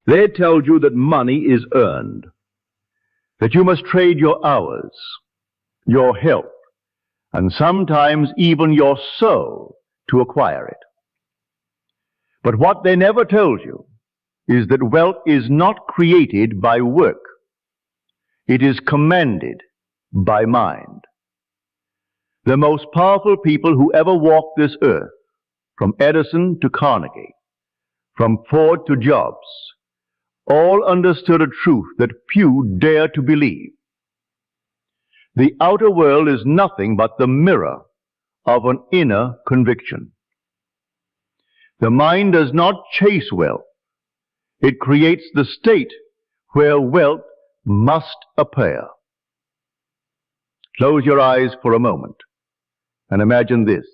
They told you that money is earned, that you must trade your hours, your health, and sometimes even your soul to acquire it. But what they never told you is that wealth is not created by work. It is commanded by mind. The most powerful people who ever walked this earth, from Edison to Carnegie, from Ford to Jobs, all understood a truth that few dare to believe. The outer world is nothing but the mirror of an inner conviction. The mind does not chase wealth. It creates the state where wealth must appear. Close your eyes for a moment and imagine this.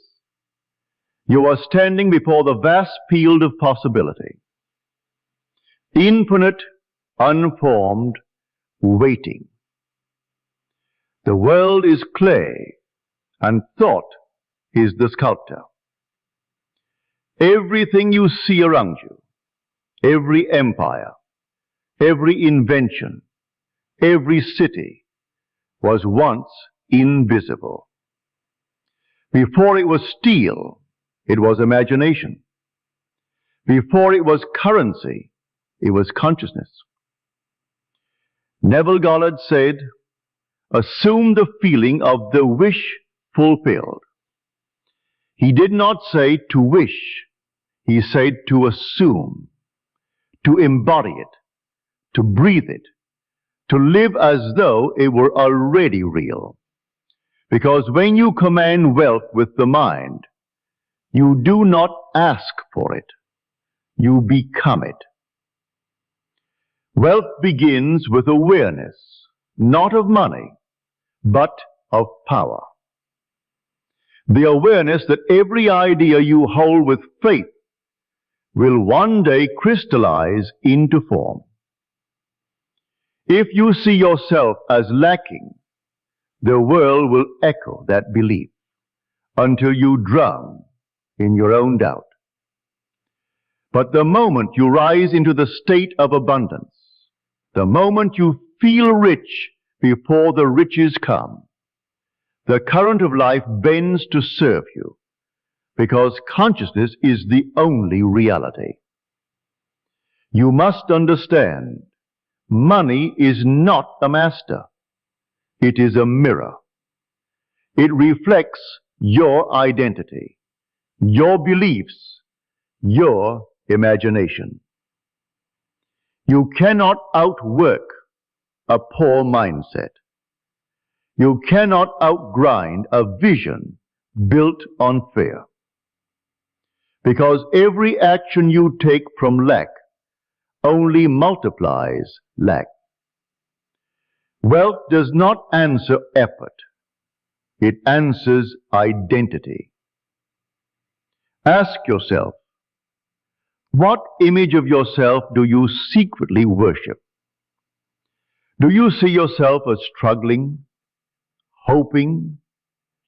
You are standing before the vast field of possibility. Infinite, unformed, waiting. The world is clay, and thought is the sculptor. Everything you see around you, every empire, every invention, every city, was once invisible. Before it was steel, it was imagination. Before it was currency, it was consciousness. Neville Goddard said, "Assume the feeling of the wish fulfilled." He did not say to wish, he said to assume, to embody it, to breathe it, to live as though it were already real. Because when you command wealth with the mind, you do not ask for it, you become it. Wealth begins with awareness, not of money, but of power. The awareness that every idea you hold with faith will one day crystallize into form. If you see yourself as lacking, the world will echo that belief until you drown in your own doubt. But the moment you rise into the state of abundance, the moment you feel rich before the riches come, the current of life bends to serve you, because consciousness is the only reality. You must understand, money is not a master. It is a mirror. It reflects your identity, your beliefs, your imagination. You cannot outwork a poor mindset. You cannot outgrind a vision built on fear. Because every action you take from lack only multiplies lack. Wealth does not answer effort. It answers identity. Ask yourself, what image of yourself do you secretly worship? Do you see yourself as struggling, hoping,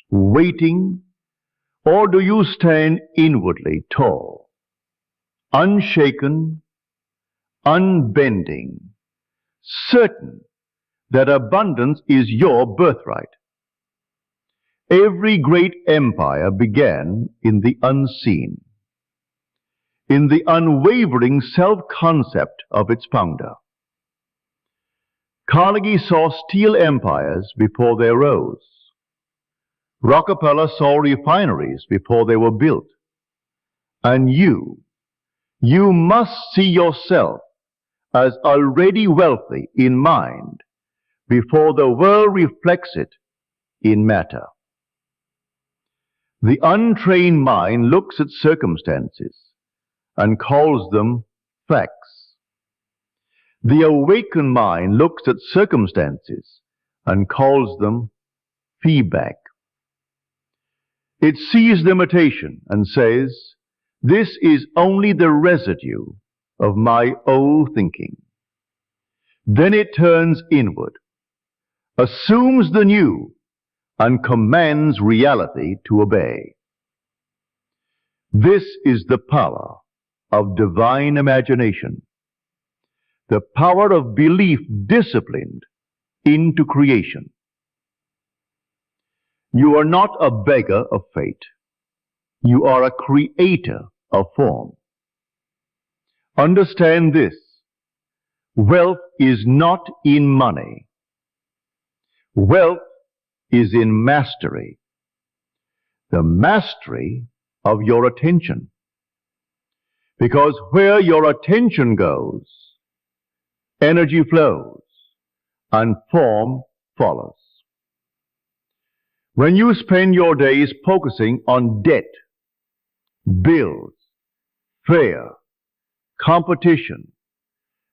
waiting, or do you stand inwardly tall, unshaken, unbending, certain that abundance is your birthright? Every great empire began in the unseen, in the unwavering self-concept of its founder. Carnegie saw steel empires before they rose. Rockefeller saw refineries before they were built. And you must see yourself as already wealthy in mind before the world reflects it in matter. The untrained mind looks at circumstances and calls them facts. The awakened mind looks at circumstances and calls them feedback. It sees limitation and says, this is only the residue of my old thinking. Then it turns inward, assumes the new, and commands reality to obey. This is the power of divine imagination. the power of belief disciplined into creation. You are not a beggar of fate. You are a creator of form. Understand this. Wealth is not in money. Wealth is in mastery. The mastery of your attention. Because where your attention goes, energy flows and form follows. When you spend your days focusing on debt, bills, fear, competition,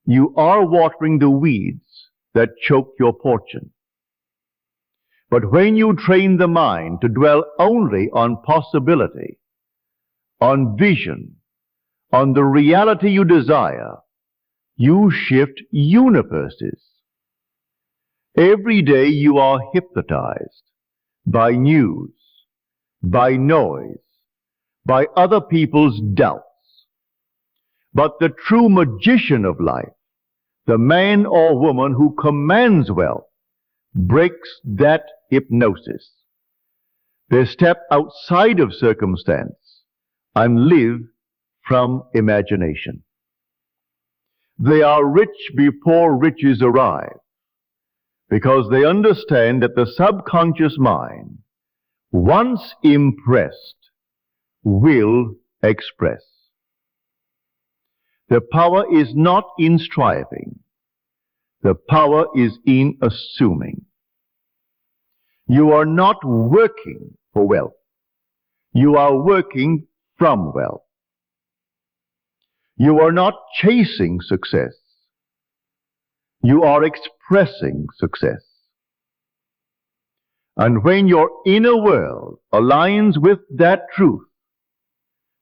you are watering the weeds that choke your fortune. But when you train the mind to dwell only on possibility, on vision, on the reality you desire, you shift universes. Every day you are hypnotized by news, by noise, by other people's doubts. But the true magician of life, the man or woman who commands wealth, breaks that hypnosis. They step outside of circumstance and live from imagination. They are rich before riches arrive, because they understand that the subconscious mind, once impressed, will express. The power is not in striving. The power is in assuming. You are not working for wealth. You are working from wealth. You are not chasing success. You are expressing success. And when your inner world aligns with that truth,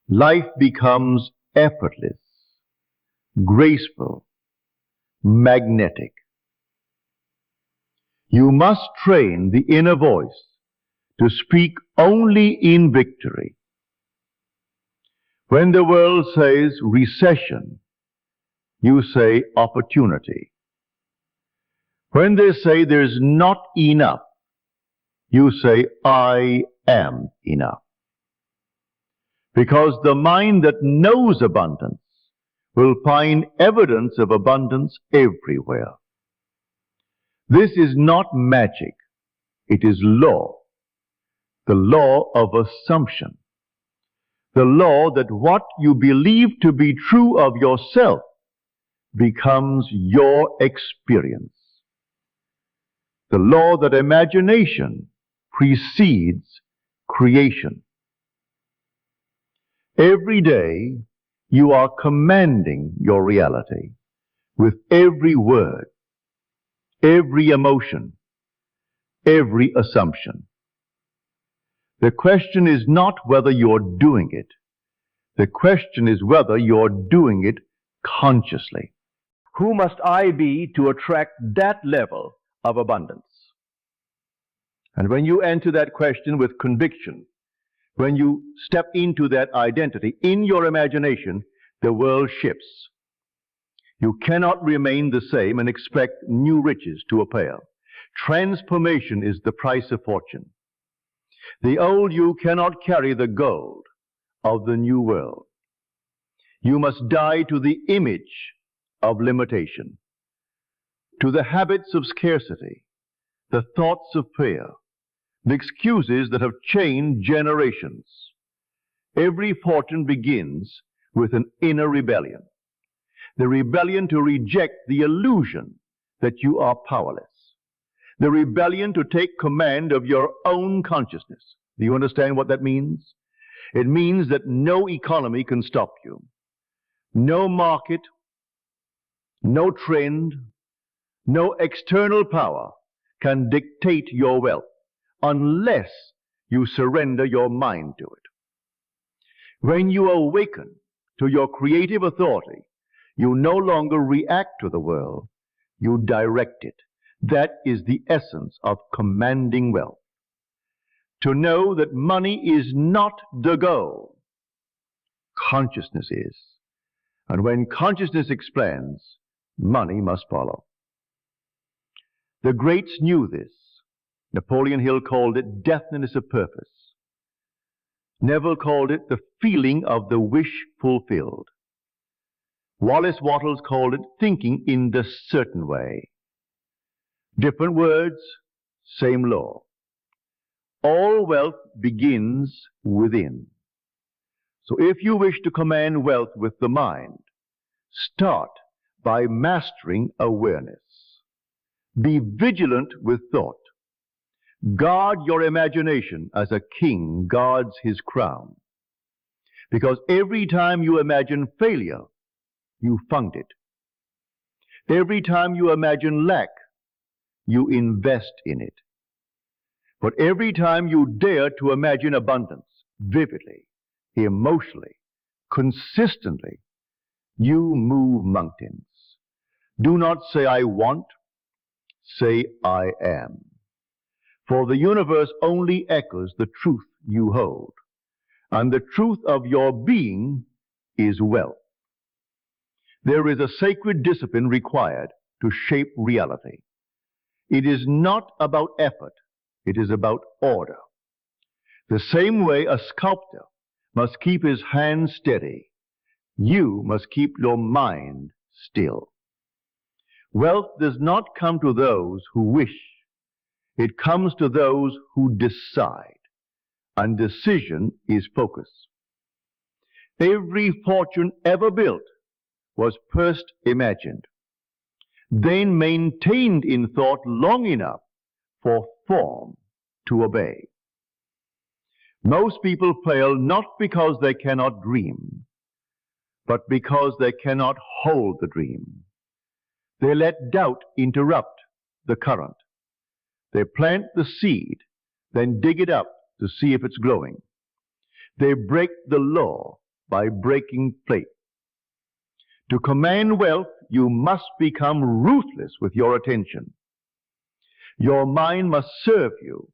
life becomes effortless, graceful, magnetic. You must train the inner voice to speak only in victory. When the world says recession, you say opportunity. When they say there's not enough, you say I am enough. Because the mind that knows abundance will find evidence of abundance everywhere. This is not magic. It is law. The law of assumption. The law that what you believe to be true of yourself becomes your experience. The law that imagination precedes creation. Every day you are commanding your reality with every word, every emotion, every assumption. The question is not whether you're doing it. The question is whether you're doing it consciously. Who must I be to attract that level of abundance? And when you enter that question with conviction, when you step into that identity in your imagination, the world shifts. You cannot remain the same and expect new riches to appear. Transformation is the price of fortune. The old you cannot carry the gold of the new world. You must die to the image of limitation, to the habits of scarcity, the thoughts of fear, the excuses that have chained generations. Every fortune begins with an inner rebellion. The rebellion to reject the illusion that you are powerless. The rebellion to take command of your own consciousness. Do you understand what that means? It means that no economy can stop you. No market, no trend, no external power can dictate your wealth unless you surrender your mind to it. When you awaken to your creative authority, you no longer react to the world, you direct it. That is the essence of commanding wealth. To know that money is not the goal, consciousness is. And when consciousness expands, money must follow. The greats knew this. Napoleon Hill called it definiteness of purpose. Neville called it the feeling of the wish fulfilled. Wallace Wattles called it thinking in the certain way. Different words, same law. All wealth begins within. So if you wish to command wealth with the mind, start by mastering awareness. Be vigilant with thought. Guard your imagination as a king guards his crown. Because every time you imagine failure, you fund it. Every time you imagine lack, you invest in it. But every time you dare to imagine abundance, vividly, emotionally, consistently, you move mountains. Do not say, I want, say, I am. For the universe only echoes the truth you hold, and the truth of your being is wealth. There is a sacred discipline required to shape reality. It is not about effort, it is about order. The same way a sculptor must keep his hand steady, you must keep your mind still. Wealth does not come to those who wish. It comes to those who decide, and decision is focus. Every fortune ever built was first imagined, then maintained in thought long enough for form to obey. Most people fail not because they cannot dream, but because they cannot hold the dream. They let doubt interrupt the current. They plant the seed, then dig it up to see if it's growing. They break the law by breaking faith. To command wealth, you must become ruthless with your attention. Your mind must serve you,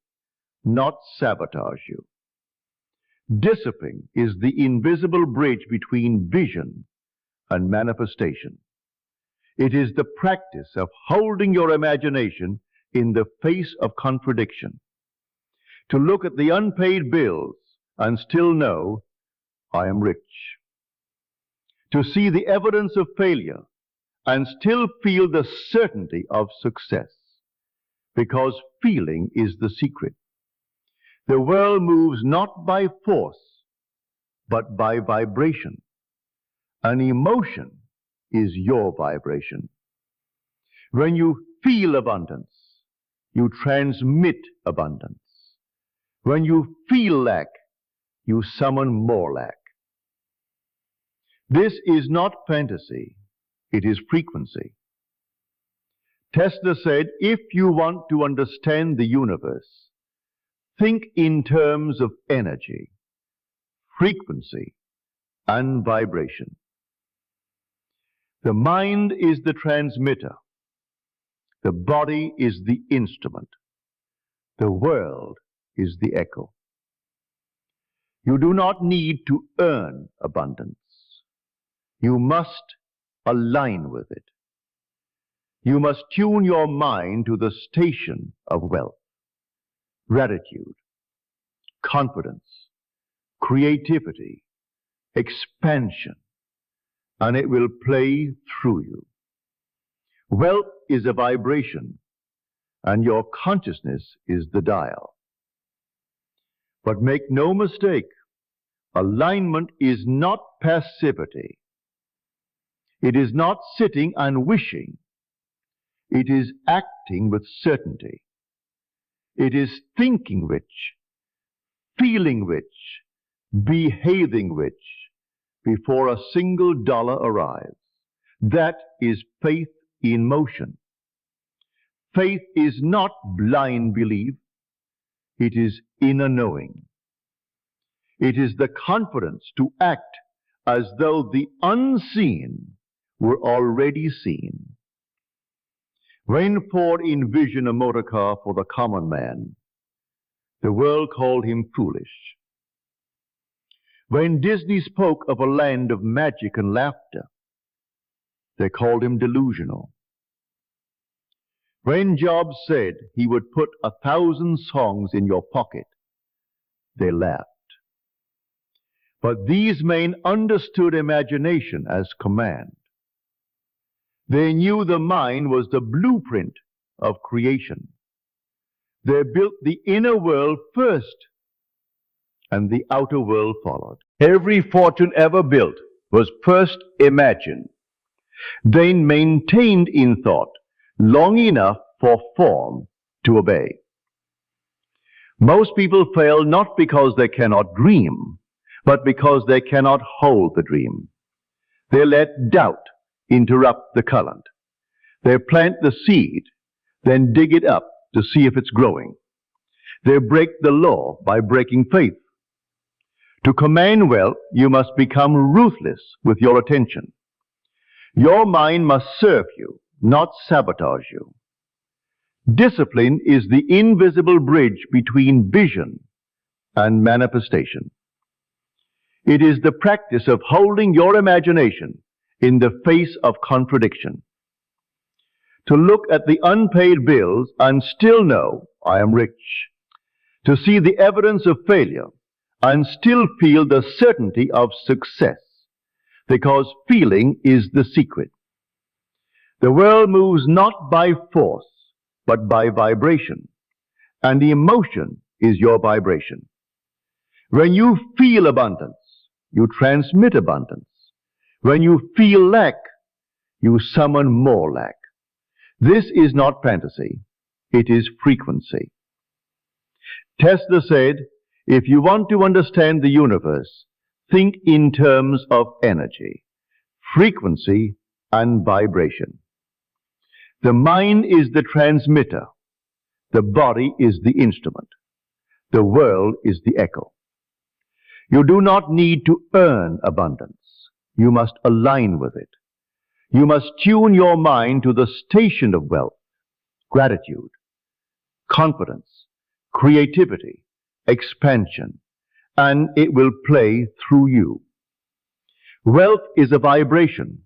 not sabotage you. Discipline is the invisible bridge between vision and manifestation. It is the practice of holding your imagination in the face of contradiction. To look at the unpaid bills and still know, I am rich. To see the evidence of failure and still feel the certainty of success, because feeling is the secret. The world moves not by force, but by vibration. An emotion is your vibration. When you feel abundance, you transmit abundance. When you feel lack, you summon more lack. This is not fantasy, it is frequency. Tesla said, if you want to understand the universe, think in terms of energy, frequency, and vibration. The mind is the transmitter. The body is the instrument. The world is the echo. You do not need to earn abundance. You must align with it. You must tune your mind to the station of wealth, gratitude, confidence, creativity, expansion, and it will play through you. Wealth is a vibration, and your consciousness is the dial. But make no mistake, alignment is not passivity. It is not sitting and wishing. It is acting with certainty. It is thinking which, feeling which, behaving which, before a single dollar arrives. That is faith in motion. Faith is not blind belief. It is inner knowing. It is the confidence to act as though the unseen were already seen. When Ford envisioned a motor car for the common man, the world called him foolish. When Disney spoke of a land of magic and laughter, They called him delusional. When Job said he would put 1,000 songs in your pocket, they laughed. But these men understood imagination as command. They knew the mind was the blueprint of creation. They built the inner world first, and the outer world followed. Every fortune ever built was first imagined, then maintained in thought long enough for form to obey. Most people fail not because they cannot dream, but because they cannot hold the dream. They let doubt interrupt the current. They plant the seed, then dig it up to see if it's growing. They break the law by breaking faith. To command wealth, you must become ruthless with your attention. Your mind must serve you, not sabotage you. Discipline is the invisible bridge between vision and manifestation. It is the practice of holding your imagination in the face of contradiction. To look at the unpaid bills and still know I am rich. To see the evidence of failure and still feel the certainty of success, because feeling is the secret. The world moves not by force, but by vibration, and the emotion is your vibration. When you feel abundance, you transmit abundance. When you feel lack, you summon more lack. This is not fantasy, it is frequency. Tesla said, if you want to understand the universe, think in terms of energy, frequency, and vibration. The mind is the transmitter. The body is the instrument. The world is the echo. You do not need to earn abundance. You must align with it. You must tune your mind to the station of wealth, gratitude, confidence, creativity, expansion, and it will play through you. Wealth is a vibration,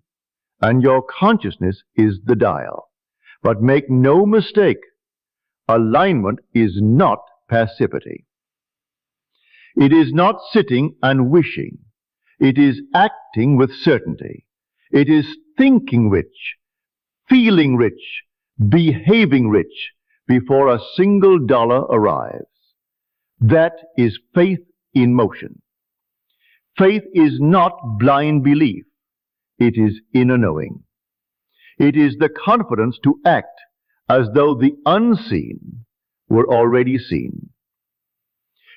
and your consciousness is the dial. But make no mistake, alignment is not passivity. It is not sitting and wishing. It is acting with certainty. It is thinking rich, feeling rich, behaving rich before a single dollar arrives. That is faith in motion. Faith is not blind belief. It is inner knowing. It is the confidence to act as though the unseen were already seen.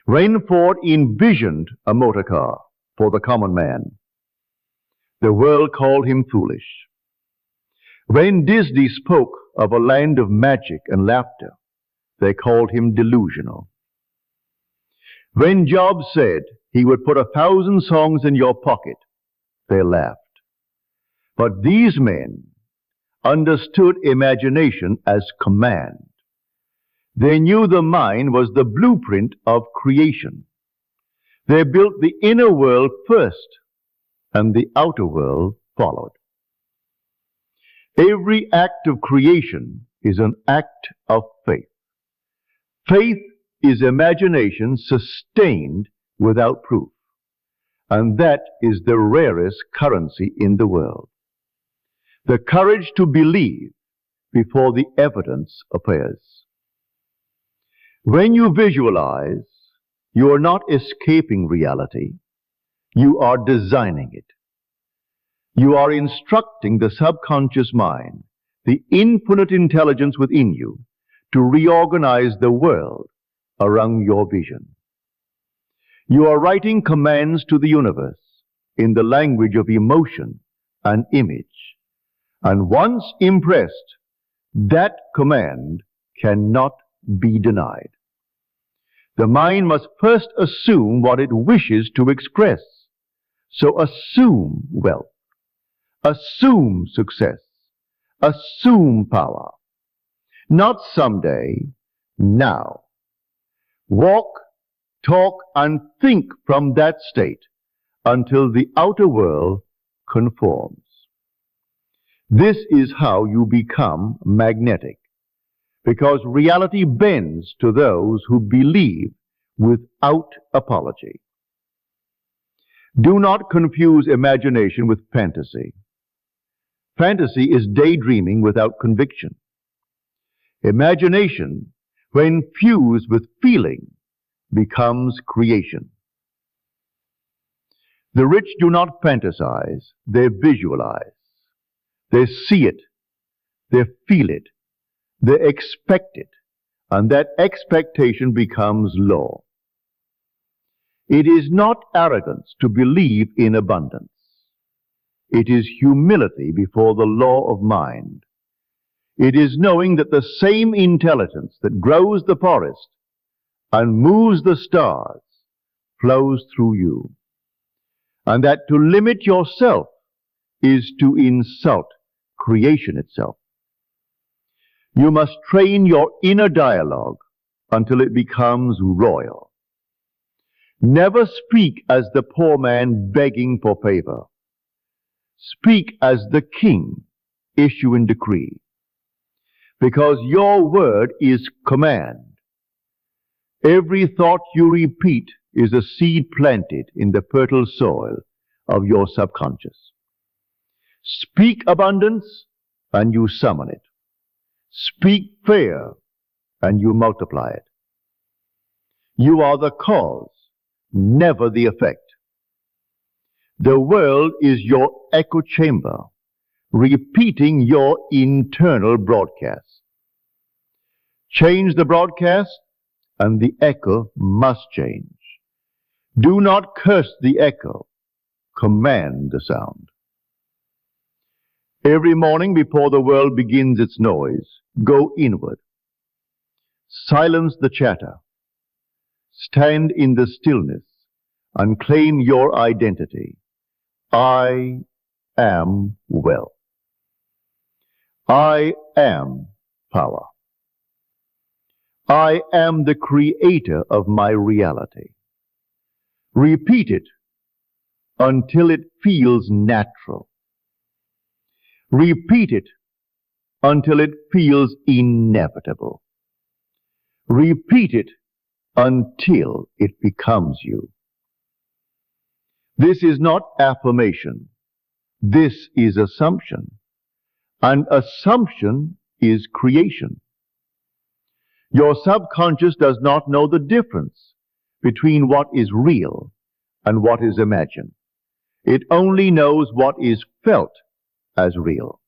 Rainford envisioned a motor car for the common man. The world called him foolish. When Disney spoke of a land of magic and laughter, they called him delusional. When Job said he would put 1,000 songs in your pocket, they laughed. But these men understood imagination as command. They knew the mind was the blueprint of creation. They built the inner world first, and the outer world followed. Every act of creation is an act of faith. Faith is imagination sustained without proof, and that is the rarest currency in the world. The courage to believe before the evidence appears. When you visualize, you are not escaping reality. You are designing it. You are instructing the subconscious mind, the infinite intelligence within you, to reorganize the world around your vision. You are writing commands to the universe in the language of emotion and image. And once impressed, that command cannot be denied. The mind must first assume what it wishes to express. So assume wealth, assume success, assume power. Not someday, now. Walk, talk, and think from that state until the outer world conforms. This is how you become magnetic, because reality bends to those who believe without apology. Do not confuse imagination with fantasy. Fantasy is daydreaming without conviction. Imagination, when fused with feeling, becomes creation. The rich do not fantasize, they visualize. They see it, they feel it, they expect it, and that expectation becomes law. It is not arrogance to believe in abundance. It is humility before the law of mind. It is knowing that the same intelligence that grows the forest and moves the stars flows through you, and that to limit yourself is to insult creation itself. You must train your inner dialogue until it becomes royal. Never speak as the poor man begging for favor. Speak as the king issuing decree, because your word is command. Every thought you repeat is a seed planted in the fertile soil of your subconscious. Speak abundance, and you summon it. Speak fear, and you multiply it. You are the cause, never the effect. The world is your echo chamber, repeating your internal broadcast. Change the broadcast, and the echo must change. Do not curse the echo, command the sound. Every morning before the world begins its noise, go inward. Silence the chatter. Stand in the stillness and claim your identity. I am well. I am power. I am the creator of my reality. Repeat it until it feels natural. Repeat it until it feels inevitable. Repeat it until it becomes you. This is not affirmation. This is assumption. And assumption is creation. Your subconscious does not know the difference between what is real and what is imagined. It only knows what is felt as real.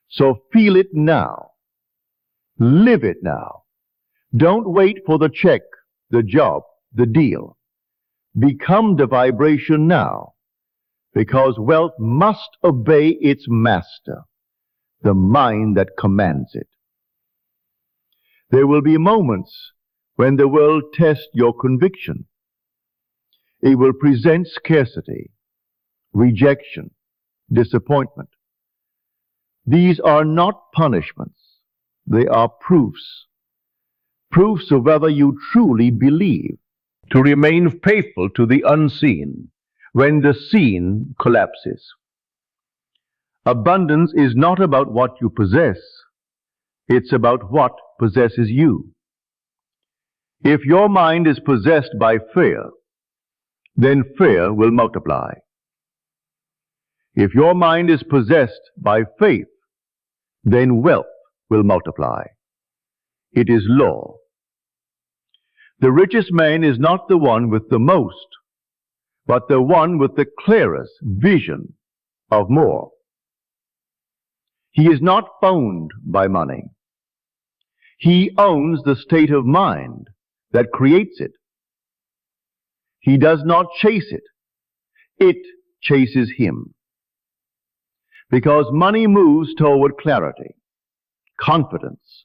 So feel it now. Live it now. Don't wait for the check, the job, the deal. Become the vibration now, because wealth must obey its master, the mind that commands it. There will be moments when the world tests your conviction. It will present scarcity, rejection, disappointment. These are not punishments. They are proofs. Proofs of whether you truly believe. To remain faithful to the unseen when the seen collapses. Abundance is not about what you possess. It's about what possesses you. If your mind is possessed by fear, then fear will multiply. If your mind is possessed by faith, then wealth will multiply. It is law. The richest man is not the one with the most, but the one with the clearest vision of more. He is not owned by money. He owns the state of mind that creates it. He does not chase it. It chases him. Because money moves toward clarity, confidence,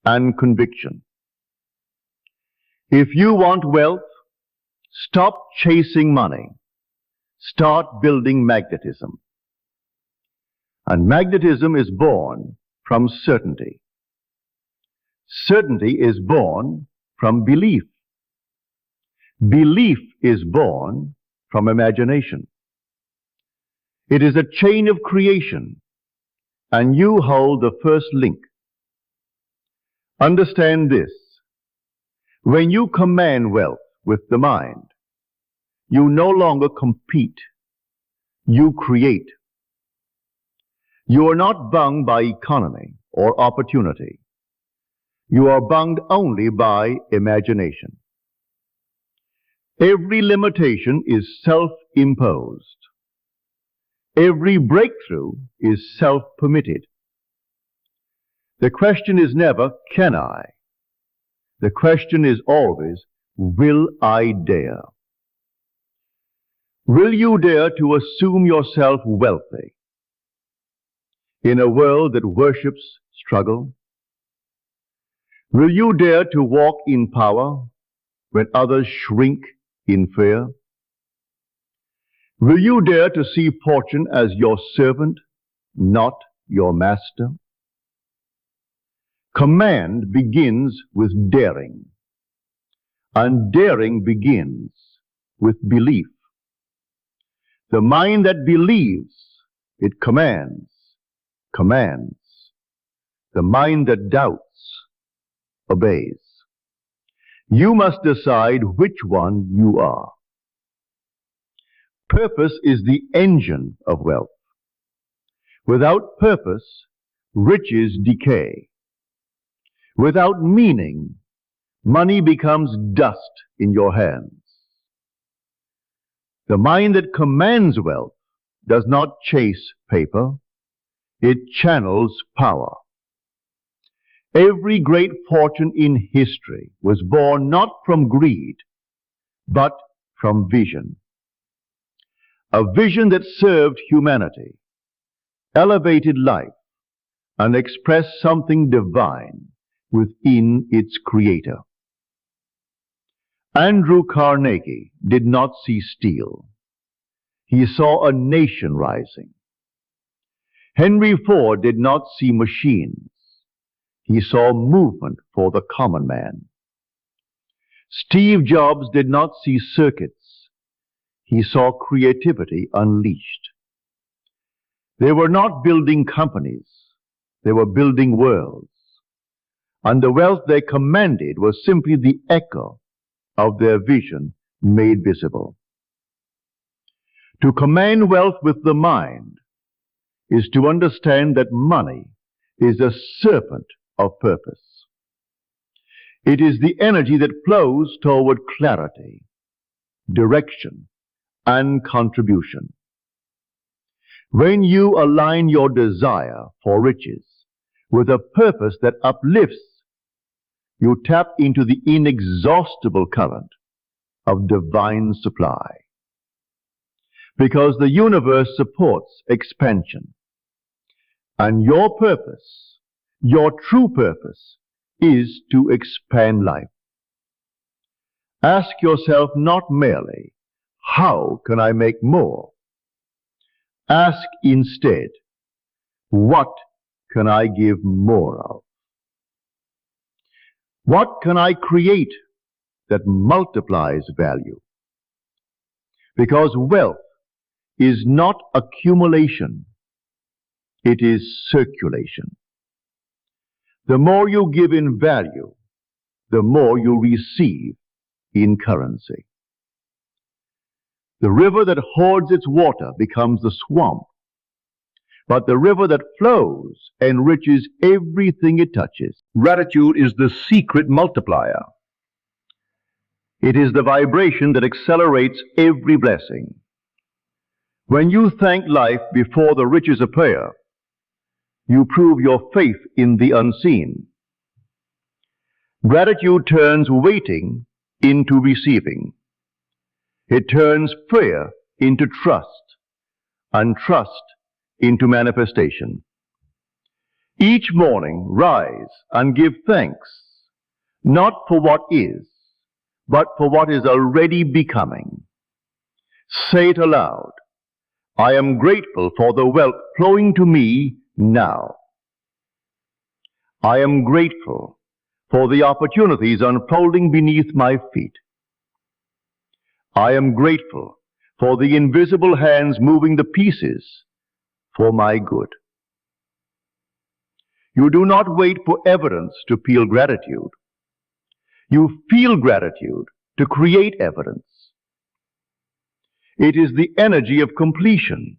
and conviction. If you want wealth, stop chasing money. Start building magnetism. And magnetism is born from certainty. Certainty is born from belief. Belief is born from imagination. It is a chain of creation, and you hold the first link. Understand this. When you command wealth with the mind, you no longer compete, you create. You are not bound by economy or opportunity. You are bound only by imagination. Every limitation is self-imposed. Every breakthrough is self-permitted. The question is never, can I? The question is always, will I dare? Will you dare to assume yourself wealthy in a world that worships struggle? Will you dare to walk in power when others shrink in fear? Will you dare to see fortune as your servant, not your master? Command begins with daring, and daring begins with belief. The mind that believes, it commands. The mind that doubts, obeys. You must decide which one you are. Purpose is the engine of wealth. Without purpose, riches decay. Without meaning, money becomes dust in your hands. The mind that commands wealth does not chase paper, it channels power. Every great fortune in history was born not from greed, but from vision. A vision that served humanity, elevated life, and expressed something divine within its creator. Andrew Carnegie did not see steel. He saw a nation rising. Henry Ford did not see machines. He saw movement for the common man. Steve Jobs did not see circuits. He saw creativity unleashed. They were not building companies. They were building worlds. And the wealth they commanded was simply the echo of their vision made visible. To command wealth with the mind is to understand that money is a serpent of purpose. It is the energy that flows toward clarity, direction, and contribution. When you align your desire for riches with a purpose that uplifts, you tap into the inexhaustible current of divine supply. Because the universe supports expansion. And your purpose, your true purpose, is to expand life. Ask yourself not merely, how can I make more? Ask instead, what can I give more of? What can I create that multiplies value? Because wealth is not accumulation, it is circulation. The more you give in value, the more you receive in currency. The river that hoards its water becomes the swamp, but the river that flows enriches everything it touches. Gratitude is the secret multiplier. It is the vibration that accelerates every blessing. When you thank life before the riches appear, you prove your faith in the unseen. Gratitude turns waiting into receiving. It turns prayer into trust, and trust into manifestation. Each morning, rise and give thanks, not for what is, but for what is already becoming. Say it aloud. I am grateful for the wealth flowing to me now. I am grateful for the opportunities unfolding beneath my feet. I am grateful for the invisible hands moving the pieces for my good. You do not wait for evidence to feel gratitude. You feel gratitude to create evidence. It is the energy of completion,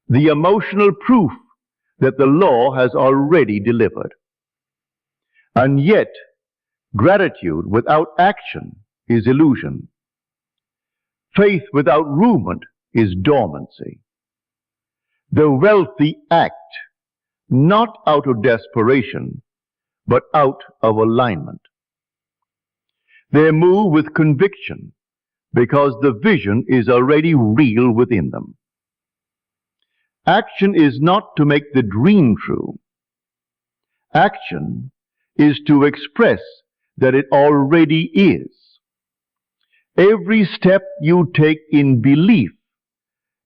the emotional proof that the law has already delivered. And yet, gratitude without action is illusion. Faith without movement is dormancy. The wealthy act not out of desperation, but out of alignment. They move with conviction because the vision is already real within them. Action is not to make the dream true. Action is to express that it already is. Every step you take in belief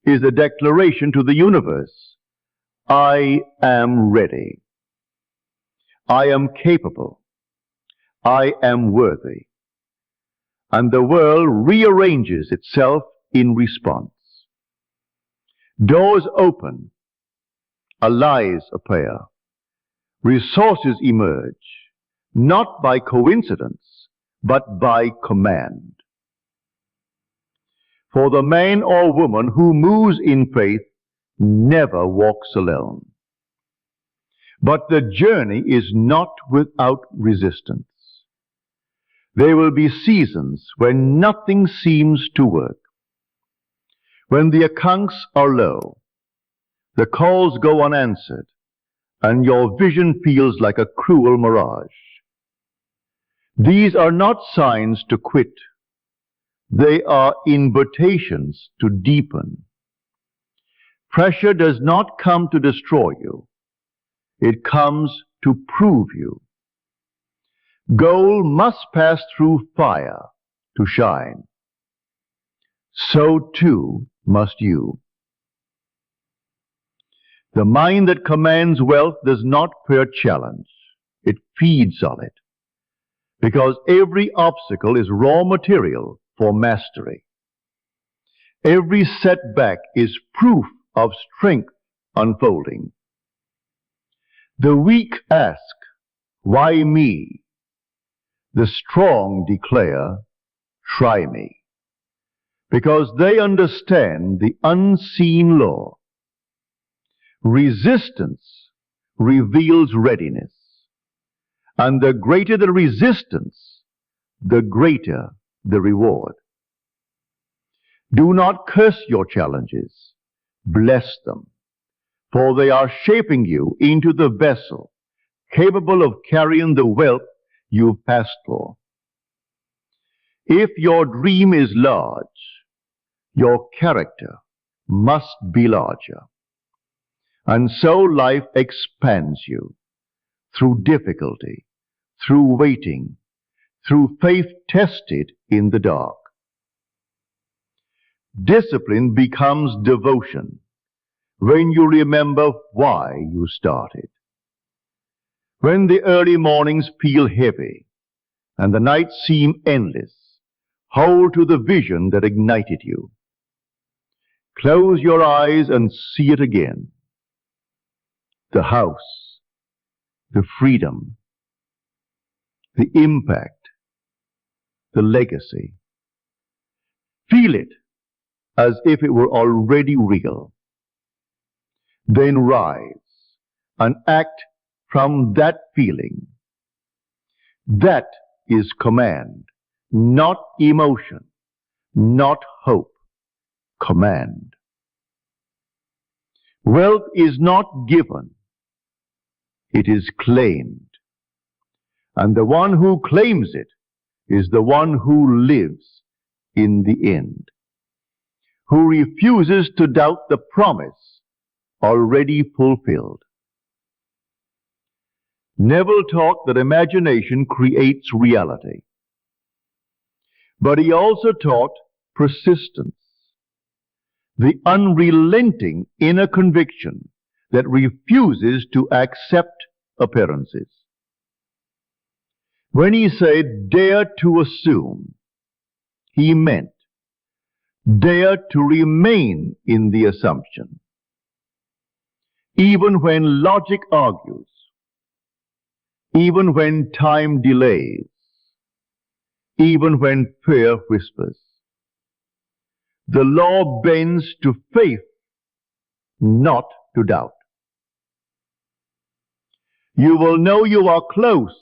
is a declaration to the universe, I am ready. I am capable. I am worthy. And the world rearranges itself in response. Doors open, allies appear, resources emerge, not by coincidence, but by command. For the man or woman who moves in faith never walks alone. But the journey is not without resistance. There will be seasons when nothing seems to work. When the accounts are low, the calls go unanswered, and your vision feels like a cruel mirage. These are not signs to quit. They are invitations to deepen. Pressure does not come to destroy you. It comes to prove you. Gold must pass through fire to shine. So too must you. The mind that commands wealth does not fear challenge. It feeds on it. Because every obstacle is raw material for mastery. Every setback is proof of strength unfolding. The weak ask, why me? The strong declare, try me. Because they understand the unseen law. Resistance reveals readiness. And the greater the resistance, the greater the reward. Do not curse your challenges. Bless them, for they are shaping you into the vessel capable of carrying the wealth you've passed for. If your dream is large, your character must be larger. And so life expands you through difficulty, through waiting, through faith tested in the dark. Discipline becomes devotion when you remember why you started. When the early mornings feel heavy and the nights seem endless, hold to the vision that ignited you. Close your eyes and see it again. The house, the freedom, the impact, the legacy. Feel it as if it were already real. Then rise and act from that feeling. That is command, not emotion, not hope. Command. Wealth is not given. It is claimed. And the one who claims it is the one who lives in the end, who refuses to doubt the promise already fulfilled. Neville taught that imagination creates reality. But he also taught persistence, the unrelenting inner conviction that refuses to accept appearances. When he said, dare to assume, he meant dare to remain in the assumption. Even when logic argues, even when time delays, even when fear whispers. The law bends to faith, not to doubt. You will know you are close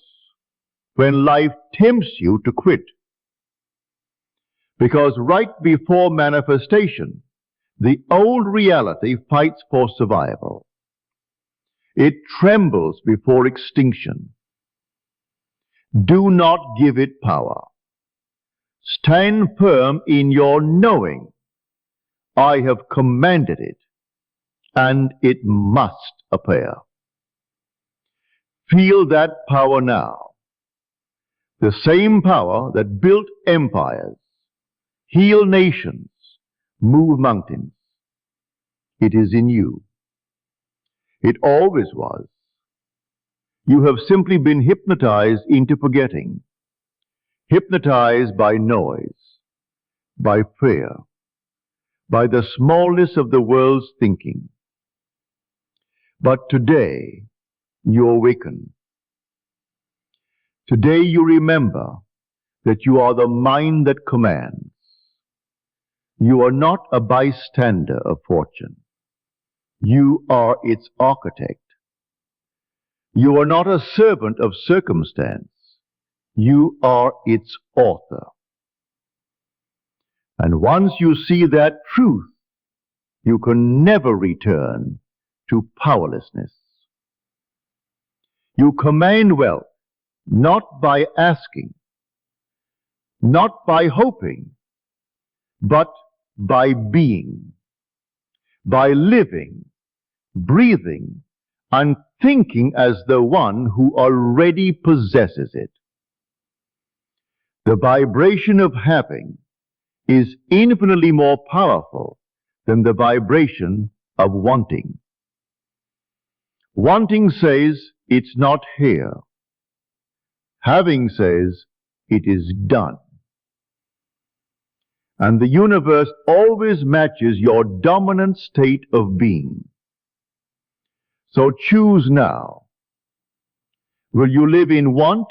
when life tempts you to quit. Because right before manifestation, the old reality fights for survival. It trembles before extinction. Do not give it power. Stand firm in your knowing. I have commanded it, and it must appear. Feel that power now. The same power that built empires, healed nations, moved mountains. It is in you. It always was. You have simply been hypnotized into forgetting, hypnotized by noise, by fear, by the smallness of the world's thinking. But today, you awaken. Today you remember that you are the mind that commands. You are not a bystander of fortune. You are its architect. You are not a servant of circumstance. You are its author. And once you see that truth, you can never return to powerlessness. You command wealth not by asking, not by hoping, but by being, by living, breathing, and thinking as the one who already possesses it. The vibration of having is infinitely more powerful than the vibration of wanting. Wanting says it's not here. Having says it is done. And the universe always matches your dominant state of being. So choose now. Will you live in want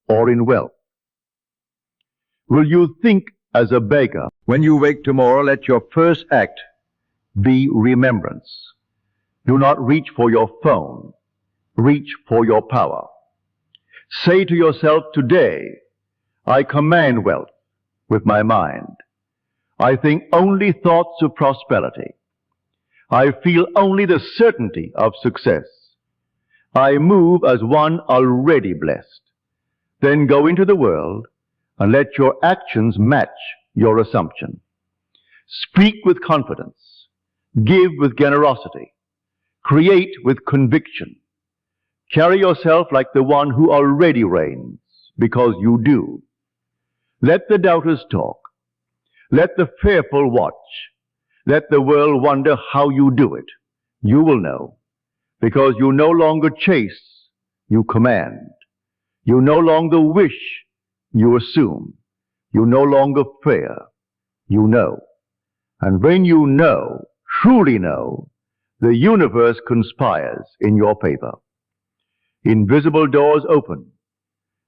or in wealth? Will you think as a beggar? When you wake tomorrow, let your first act be remembrance. Do not reach for your phone. Reach for your power. Say to yourself today, I command wealth with my mind. I think only thoughts of prosperity. I feel only the certainty of success. I move as one already blessed. Then go into the world and let your actions match your assumption. Speak with confidence. Give with generosity. Create with conviction. Carry yourself like the one who already reigns, because you do. Let the doubters talk. Let the fearful watch. Let the world wonder how you do it. You will know, because you no longer chase, you command. You no longer wish, you assume. You no longer fear, you know. And when you know, truly know, the universe conspires in your favor. Invisible doors open.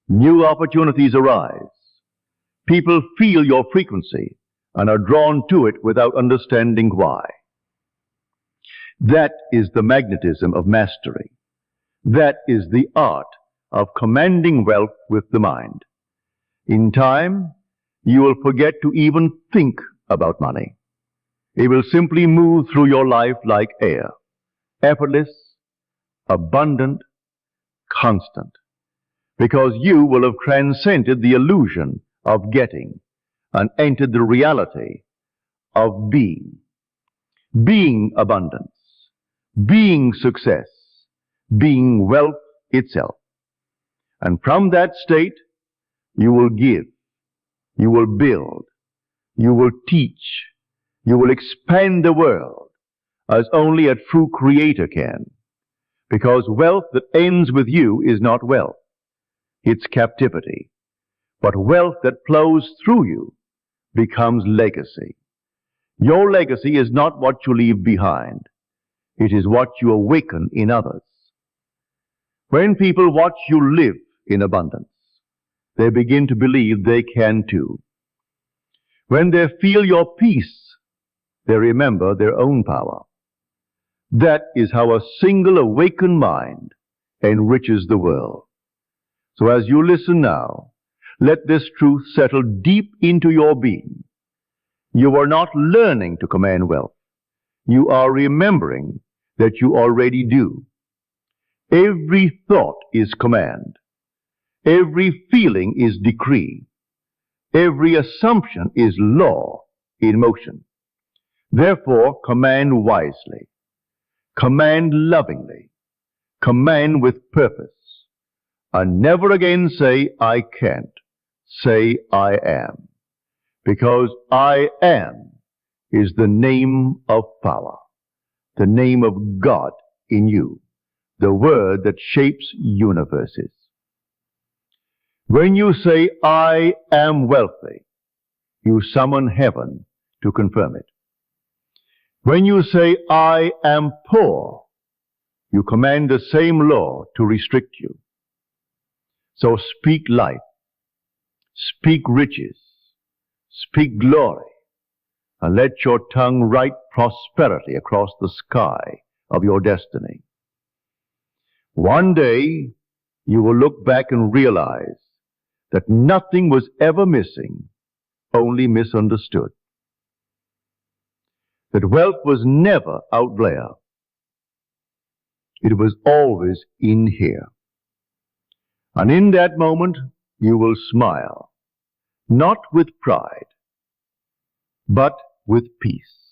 New opportunities arise. People feel your frequency and are drawn to it without understanding why. That is the magnetism of mastery. That is the art of commanding wealth with the mind. In time, you will forget to even think about money. It will simply move through your life like air, effortless, abundant, constant, because you will have transcended the illusion of getting and entered the reality of being. Being abundance, being success, being wealth itself. And from that state, you will give, you will build, you will teach, you will expand the world as only a true creator can. Because wealth that ends with you is not wealth, it's captivity. But wealth that flows through you becomes legacy. Your legacy is not what you leave behind. It is what you awaken in others. When people watch you live in abundance, they begin to believe they can too. When they feel your peace, they remember their own power. That is how a single awakened mind enriches the world. So as you listen now, let this truth settle deep into your being. You are not learning to command wealth. You are remembering that you already do. Every thought is command. Every feeling is decree. Every assumption is law in motion. Therefore, command wisely. Command lovingly. Command with purpose. And never again say, I can't. Say, I am. Because I am is the name of power, the name of God in you, the word that shapes universes. When you say, I am wealthy, you summon heaven to confirm it. When you say, I am poor, you command the same law to restrict you. So speak life, speak riches, speak glory, and let your tongue write prosperity across the sky of your destiny. One day, you will look back and realize that nothing was ever missing, only misunderstood. That wealth was never out there. It was always in here. And in that moment, you will smile, not with pride, but with peace.